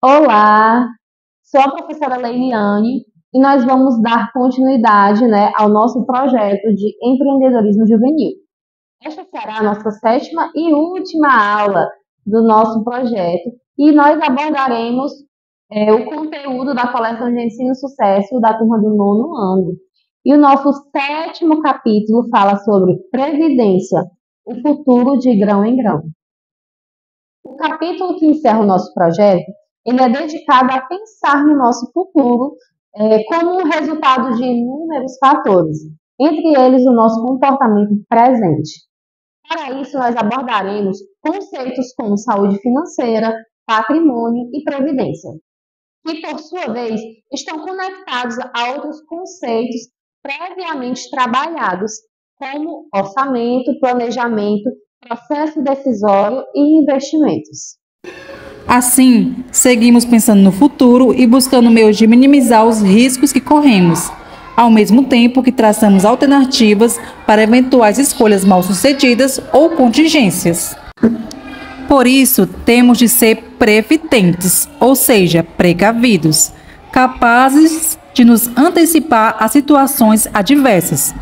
Olá, sou a professora Leiliane e nós vamos dar continuidade, ao nosso projeto de empreendedorismo juvenil. Esta será a nossa sétima e última aula do nosso projeto e nós abordaremos o conteúdo da coleção de ensino sucesso da turma do nono ano. E o nosso sétimo capítulo fala sobre previdência, o futuro de grão em grão. O capítulo que encerra o nosso projeto ele é dedicado a pensar no nosso futuro como um resultado de inúmeros fatores, entre eles o nosso comportamento presente. Para isso, nós abordaremos conceitos como saúde financeira, patrimônio e previdência, que, por sua vez, estão conectados a outros conceitos previamente trabalhados, como orçamento, planejamento, processo decisório e investimentos. Assim, seguimos pensando no futuro e buscando meios de minimizar os riscos que corremos, ao mesmo tempo que traçamos alternativas para eventuais escolhas mal-sucedidas ou contingências. Por isso, temos de ser previdentes, ou seja, precavidos, capazes de nos antecipar a situações adversas.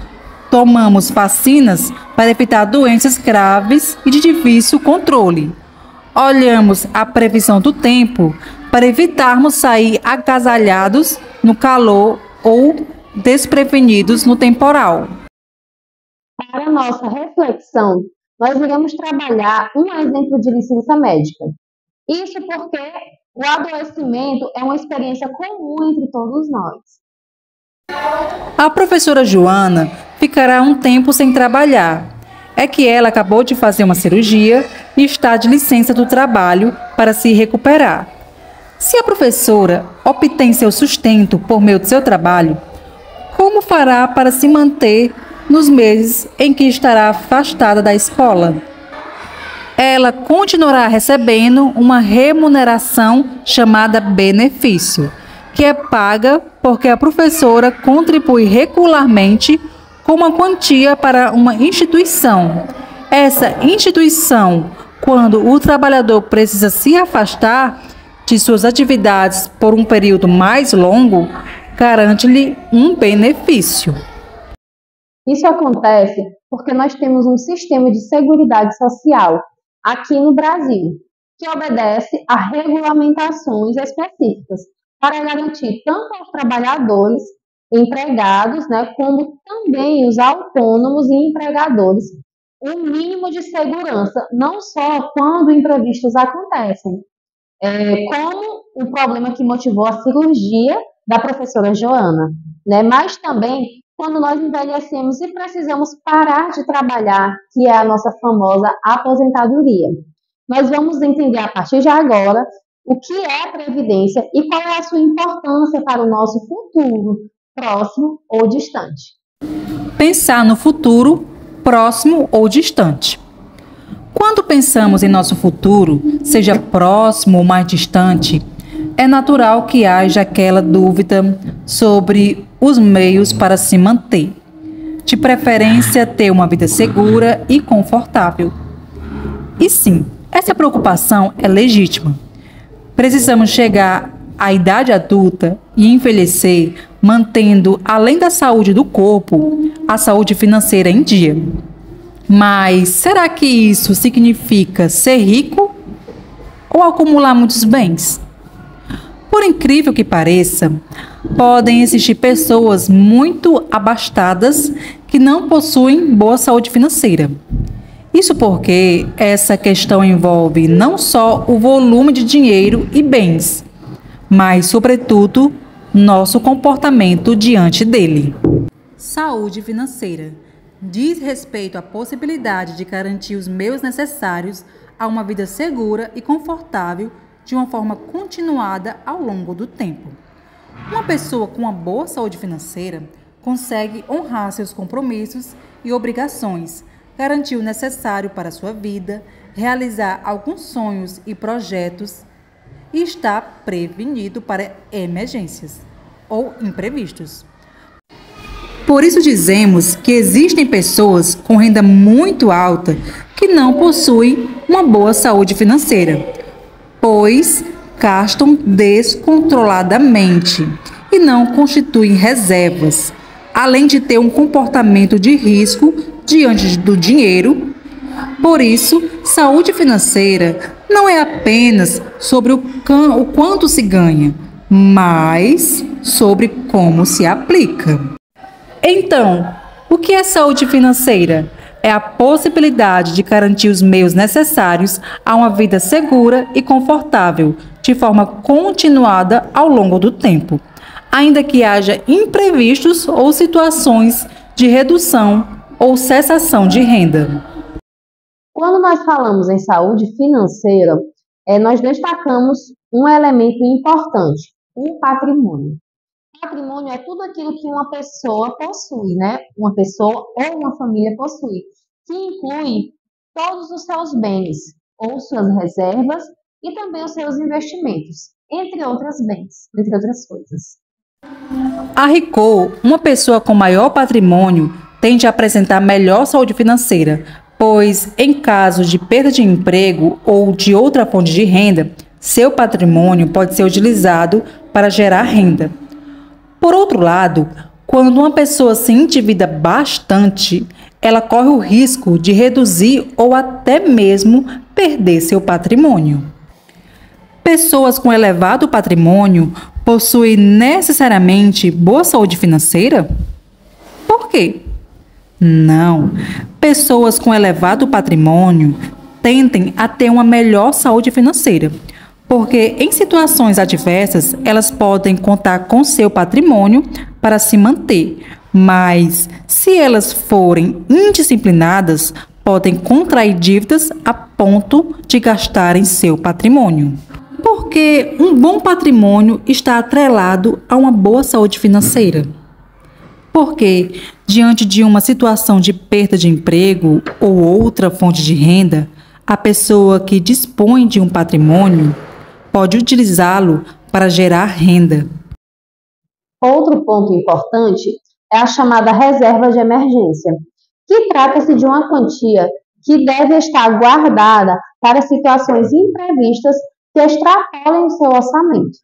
Tomamos vacinas para evitar doenças graves e de difícil controle. Olhamos a previsão do tempo para evitarmos sair agasalhados no calor ou desprevenidos no temporal. Para nossa reflexão, nós iremos trabalhar um exemplo de licença médica. Isso porque o adoecimento é uma experiência comum entre todos nós. A professora Joana ficará um tempo sem trabalhar. É que ela acabou de fazer uma cirurgia e está de licença do trabalho para se recuperar. Se a professora obtém seu sustento por meio do seu trabalho, como fará para se manter nos meses em que estará afastada da escola? Ela continuará recebendo uma remuneração chamada benefício, que é paga porque a professora contribui regularmente com uma quantia para uma instituição. Essa instituição, quando o trabalhador precisa se afastar de suas atividades por um período mais longo, garante-lhe um benefício. Isso acontece porque nós temos um sistema de seguridade social aqui no Brasil, que obedece a regulamentações específicas para garantir tanto aos trabalhadores empregados, como também os autônomos e empregadores, um mínimo de segurança, não só quando imprevistos acontecem, como o problema que motivou a cirurgia da professora Joana, mas também quando nós envelhecemos e precisamos parar de trabalhar, que é a nossa famosa aposentadoria. Nós vamos entender a partir de agora o que é a Previdência e qual é a sua importância para o nosso futuro, próximo ou distante. Pensar no futuro, próximo ou distante. Quando pensamos em nosso futuro, seja próximo ou mais distante, é natural que haja aquela dúvida sobre os meios para se manter. De preferência, ter uma vida segura e confortável. E sim, essa preocupação é legítima. Precisamos chegar à idade adulta e envelhecer mantendo, além da saúde do corpo, a saúde financeira em dia. Mas será que isso significa ser rico ou acumular muitos bens? Por incrível que pareça, podem existir pessoas muito abastadas que não possuem boa saúde financeira. Isso porque essa questão envolve não só o volume de dinheiro e bens, mas, sobretudo, nosso comportamento diante dele. Saúde financeira diz respeito à possibilidade de garantir os meios necessários a uma vida segura e confortável de uma forma continuada ao longo do tempo. Uma pessoa com uma boa saúde financeira consegue honrar seus compromissos e obrigações, garantir o necessário para a sua vida, realizar alguns sonhos e projetos e está prevenido para emergências ou imprevistos. Por isso dizemos que existem pessoas com renda muito alta que não possuem uma boa saúde financeira, pois gastam descontroladamente e não constituem reservas, além de ter um comportamento de risco diante do dinheiro. Por isso, saúde financeira não é apenas sobre o quanto se ganha, mas sobre como se aplica. Então, o que é saúde financeira? É a possibilidade de garantir os meios necessários a uma vida segura e confortável, de forma continuada ao longo do tempo, ainda que haja imprevistos ou situações de redução ou cessação de renda. Quando nós falamos em saúde financeira, nós destacamos um elemento importante, o patrimônio. Patrimônio é tudo aquilo que uma pessoa possui, né? Uma pessoa ou uma família possui, que inclui todos os seus bens, ou suas reservas e também os seus investimentos, entre outros bens, entre outras coisas. A RICO, uma pessoa com maior patrimônio, tende a apresentar melhor saúde financeira, pois, em caso de perda de emprego ou de outra fonte de renda, seu patrimônio pode ser utilizado para gerar renda. Por outro lado, quando uma pessoa se endivida bastante, ela corre o risco de reduzir ou até mesmo perder seu patrimônio. Pessoas com elevado patrimônio possuem necessariamente boa saúde financeira? Por quê? Não. Pessoas com elevado patrimônio tendem a ter uma melhor saúde financeira, porque em situações adversas elas podem contar com seu patrimônio para se manter, mas se elas forem indisciplinadas, podem contrair dívidas a ponto de gastarem seu patrimônio. Porque um bom patrimônio está atrelado a uma boa saúde financeira. Porque, diante de uma situação de perda de emprego ou outra fonte de renda, a pessoa que dispõe de um patrimônio pode utilizá-lo para gerar renda. Outro ponto importante é a chamada reserva de emergência, que trata-se de uma quantia que deve estar guardada para situações imprevistas que extrapolem o seu orçamento.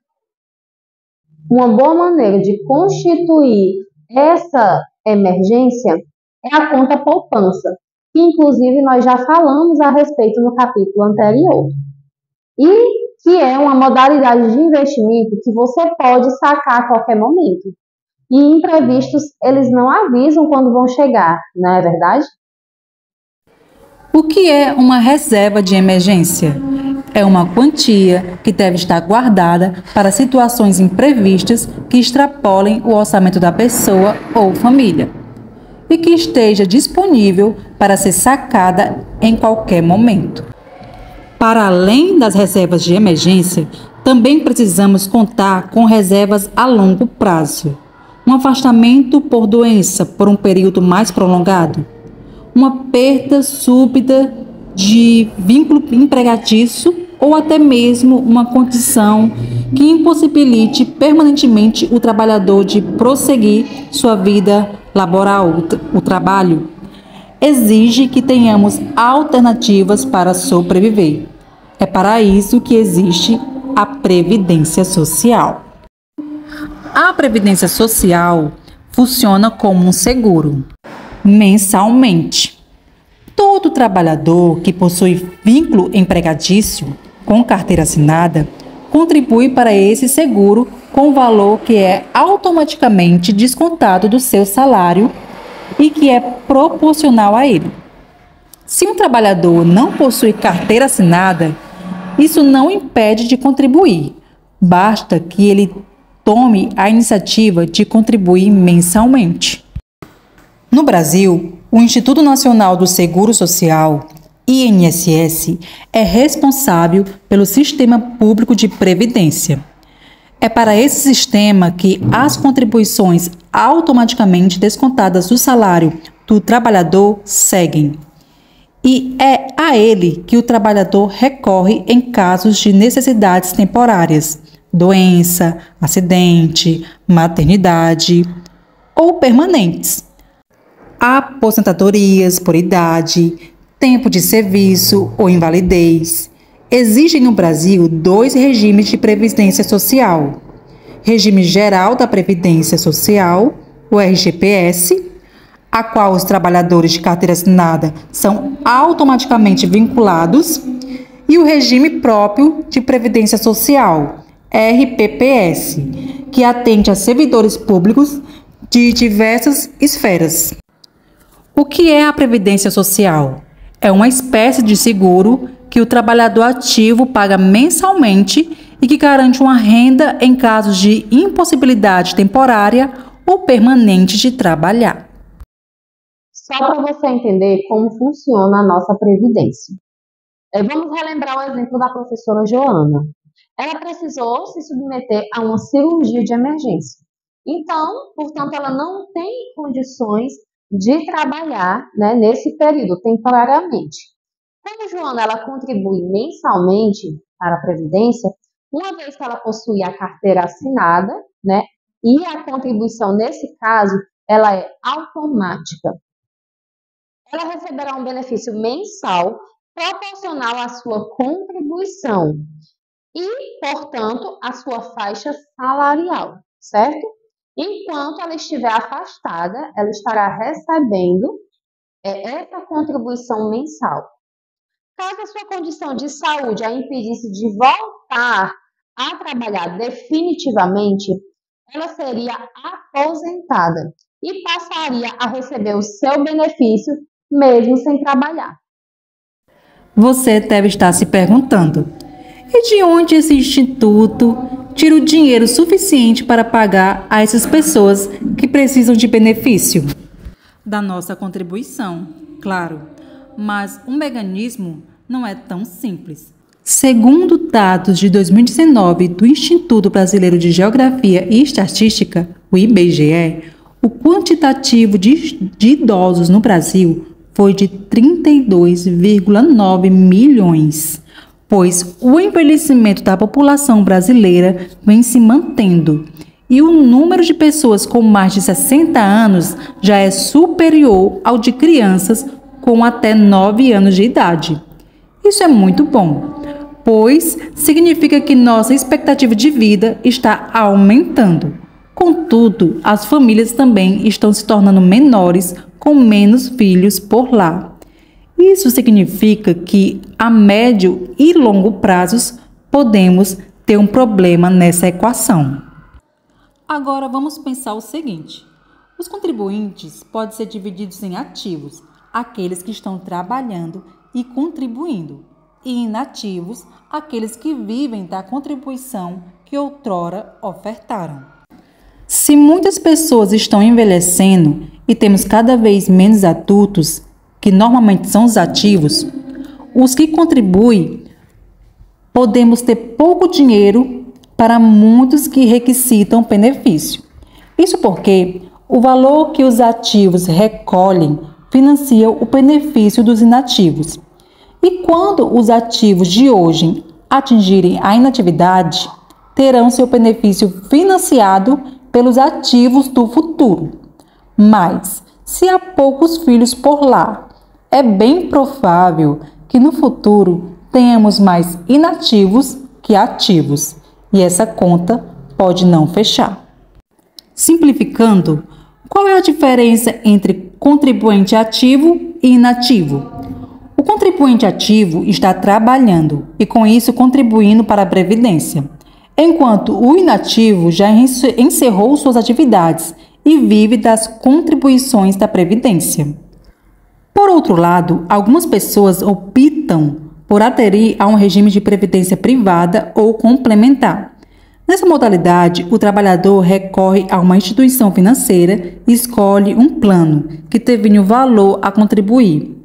Uma boa maneira de constituir essa emergência é a conta poupança, que inclusive nós já falamos a respeito no capítulo anterior. E que é uma modalidade de investimento que você pode sacar a qualquer momento. E imprevistos, eles não avisam quando vão chegar, não é verdade? O que é uma reserva de emergência? É uma quantia que deve estar guardada para situações imprevistas que extrapolem o orçamento da pessoa ou família e que esteja disponível para ser sacada em qualquer momento. Para além das reservas de emergência, também precisamos contar com reservas a longo prazo. Um afastamento por doença por um período mais prolongado, uma perda súbita de vínculo empregatício ou até mesmo uma condição que impossibilite permanentemente o trabalhador de prosseguir sua vida laboral, o trabalho, exige que tenhamos alternativas para sobreviver. É para isso que existe a Previdência Social. A Previdência Social funciona como um seguro, mensalmente. Todo trabalhador que possui vínculo empregatício com carteira assinada contribui para esse seguro com o valor que é automaticamente descontado do seu salário e que é proporcional a ele. Se um trabalhador não possui carteira assinada, isso não impede de contribuir, basta que ele tome a iniciativa de contribuir mensalmente. No Brasil, o Instituto Nacional do Seguro Social, INSS, é responsável pelo Sistema Público de Previdência. É para esse sistema que as contribuições automaticamente descontadas do salário do trabalhador seguem. E é a ele que o trabalhador recorre em casos de necessidades temporárias, doença, acidente, maternidade ou permanentes. Aposentadorias por idade, tempo de serviço ou invalidez, Existem no Brasil 2 regimes de previdência social: Regime Geral da Previdência Social, o RGPS, a qual os trabalhadores de carteira assinada são automaticamente vinculados, e o Regime Próprio de Previdência Social, RPPS, que atende a servidores públicos de diversas esferas. O que é a Previdência Social? É uma espécie de seguro que o trabalhador ativo paga mensalmente e que garante uma renda em casos de impossibilidade temporária ou permanente de trabalhar. Só para você entender como funciona a nossa previdência. Vamos relembrar o exemplo da professora Joana. Ela precisou se submeter a uma cirurgia de emergência. Então, portanto, ela não tem condições de trabalhar, né, nesse período, temporariamente. Como Joana ela contribui mensalmente para a Previdência, uma vez que ela possui a carteira assinada, né, e a contribuição, nesse caso, ela é automática. Ela receberá um benefício mensal proporcional à sua contribuição e, portanto, à sua faixa salarial, certo? Enquanto ela estiver afastada, ela estará recebendo essa contribuição mensal. Caso a sua condição de saúde a impedisse de voltar a trabalhar definitivamente, ela seria aposentada e passaria a receber o seu benefício mesmo sem trabalhar. Você deve estar se perguntando: e de onde esse instituto tira o dinheiro suficiente para pagar a essas pessoas que precisam de benefício? Da nossa contribuição, claro, mas o mecanismo não é tão simples. Segundo dados de 2019 do Instituto Brasileiro de Geografia e Estatística, o IBGE, o quantitativo de idosos no Brasil foi de 32,9 milhões, pois o envelhecimento da população brasileira vem se mantendo e o número de pessoas com mais de 60 anos já é superior ao de crianças com até 9 anos de idade. Isso é muito bom, pois significa que nossa expectativa de vida está aumentando. Contudo, as famílias também estão se tornando menores, com menos filhos por lá. Isso significa que, a médio e longo prazos, podemos ter um problema nessa equação. Agora vamos pensar o seguinte: os contribuintes podem ser divididos em ativos, aqueles que estão trabalhando e contribuindo, e inativos, aqueles que vivem da contribuição que outrora ofertaram. Se muitas pessoas estão envelhecendo e temos cada vez menos adultos, que normalmente são os ativos, os que contribuem, podemos ter pouco dinheiro para muitos que requisitam benefício. Isso porque o valor que os ativos recolhem financia o benefício dos inativos. E quando os ativos de hoje atingirem a inatividade, terão seu benefício financiado pelos ativos do futuro. Mas, se há poucos filhos por lá, é bem provável que no futuro tenhamos mais inativos que ativos, e essa conta pode não fechar. Simplificando, qual é a diferença entre contribuinte ativo e inativo? O contribuinte ativo está trabalhando e, com isso, contribuindo para a Previdência, enquanto o inativo já encerrou suas atividades e vive das contribuições da Previdência. Por outro lado, algumas pessoas optam por aderir a um regime de previdência privada ou complementar. Nessa modalidade, o trabalhador recorre a uma instituição financeira e escolhe um plano que tenha o valor a contribuir,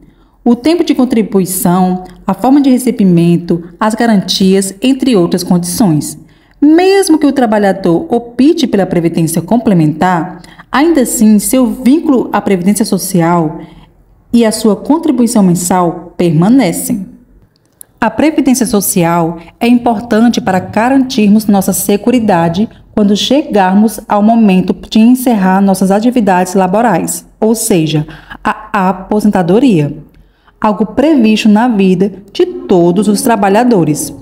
o tempo de contribuição, a forma de recebimento, as garantias, entre outras condições. Mesmo que o trabalhador opte pela previdência complementar, ainda assim seu vínculo à previdência social e a sua contribuição mensal permanecem. A previdência social é importante para garantirmos nossa seguridade quando chegarmos ao momento de encerrar nossas atividades laborais, ou seja, a aposentadoria. algo previsto na vida de todos os trabalhadores.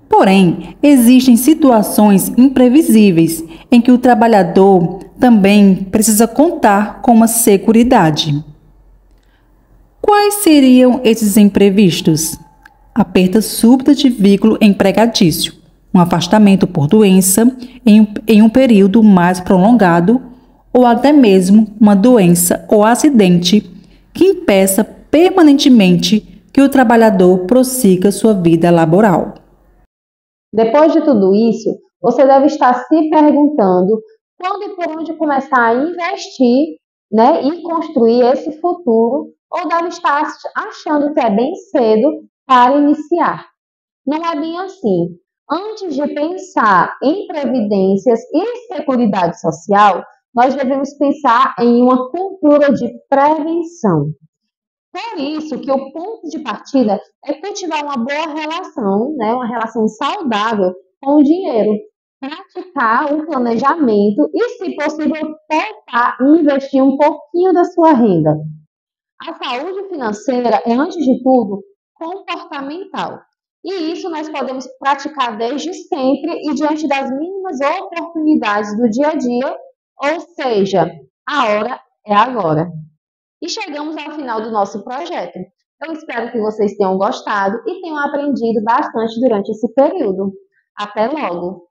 Porém, existem situações imprevisíveis em que o trabalhador também precisa contar com uma seguridade. Quais seriam esses imprevistos? A perda súbita de vínculo empregatício, um afastamento por doença em um período mais prolongado ou até mesmo uma doença ou acidente que impeça permanentemente que o trabalhador prossiga sua vida laboral. Depois de tudo isso, você deve estar se perguntando quando e por onde começar a investir, né, e construir esse futuro, ou deve estar achando que é bem cedo para iniciar. Não é bem assim. Antes de pensar em previdências e seguridade social, nós devemos pensar em uma cultura de prevenção. Por isso que o ponto de partida é cultivar uma boa relação, né, uma relação saudável com o dinheiro, praticar um planejamento e, se possível, poupar e investir um pouquinho da sua renda. A saúde financeira é, antes de tudo, comportamental. E isso nós podemos praticar desde sempre e diante das mínimas oportunidades do dia a dia, ou seja, a hora é agora. E chegamos ao final do nosso projeto. Eu espero que vocês tenham gostado e tenham aprendido bastante durante esse período. Até logo!